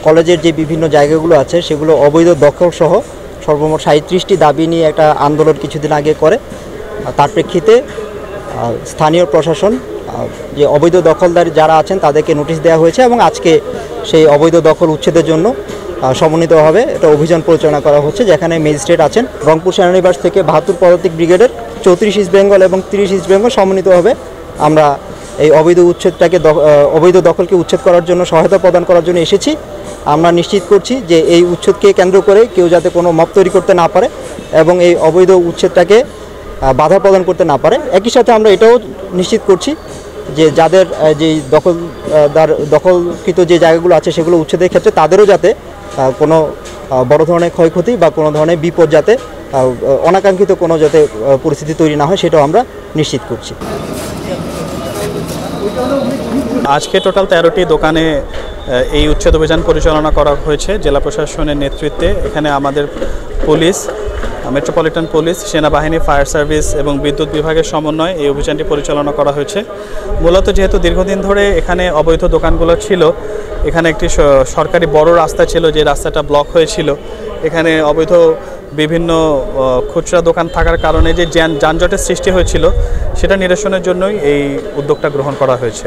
কলেজের যে বিভিন্ন জায়গাগুলো আছে সেগুলো অবৈধ দখল সহ সর্বমোট 37টি দাবি নিয়ে একটা আন্দোলন কিছুদিন আগে করে। তার প্রেক্ষিতে স্থানীয় প্রশাসন যে অবৈধ দখলদার যারা আছেন তাদেরকে নোটিশ দেওয়া হয়েছে এবং আজকে সেই অবৈধ দখল উচ্ছেদের জন্য সমন্বিতভাবে একটা অভিযান পরিচালনা করা হচ্ছে, যেখানে ম্যাজিস্ট্রেট আছেন রংপুর সেনানিবাস থেকে 72 পদাতিক ব্রিগেডের 34 ইস্ট বেঙ্গল এবং 30 ইস্ট বেঙ্গল সমন্বিতভাবে আমরা এই অবৈধ দখলকে উচ্ছেদ করার জন্য সহায়তা প্রদান করার জন্য এসেছি। আমরা নিশ্চিত করছি যে এই উচ্ছেদকে কেন্দ্র করে কেউ যাতে কোনো মব তৈরি করতে না পারে এবং এই অবৈধ উচ্ছেদটাকে বাধা প্রদান করতে না পারে। একই সাথে আমরা এটাও নিশ্চিত করছি যে যাদের যে দখলকৃত যে জায়গাগুলো আছে সেগুলো উচ্ছেদের ক্ষেত্রে তাদেরও যাতে কোনো বড় ধরনের ক্ষয়ক্ষতি বা কোনো ধরনের বিপদ যাতে অনাকাঙ্ক্ষিত কোনো যাতে পরিস্থিতি তৈরি না হয় সেটাও আমরা নিশ্চিত করছি। আজকে টোটাল 13টি দোকানে এই উচ্ছেদ অভিযান পরিচালনা করা হয়েছে জেলা প্রশাসনের নেতৃত্বে। এখানে আমাদের পুলিশ, মেট্রোপলিটন পুলিশ, সেনাবাহিনী, ফায়ার সার্ভিস এবং বিদ্যুৎ বিভাগের সমন্বয়ে এই অভিযানটি পরিচালনা করা হয়েছে। মূলত যেহেতু দীর্ঘদিন ধরে এখানে অবৈধ দোকানগুলো ছিল, এখানে একটি সরকারি বড় রাস্তা ছিল যে রাস্তাটা ব্লক হয়েছিল, এখানে অবৈধ বিভিন্ন খুচরা দোকান থাকার কারণে যে যানজটের সৃষ্টি হয়েছিল সেটা নিরসনের জন্যই এই উদ্যোগটা গ্রহণ করা হয়েছে।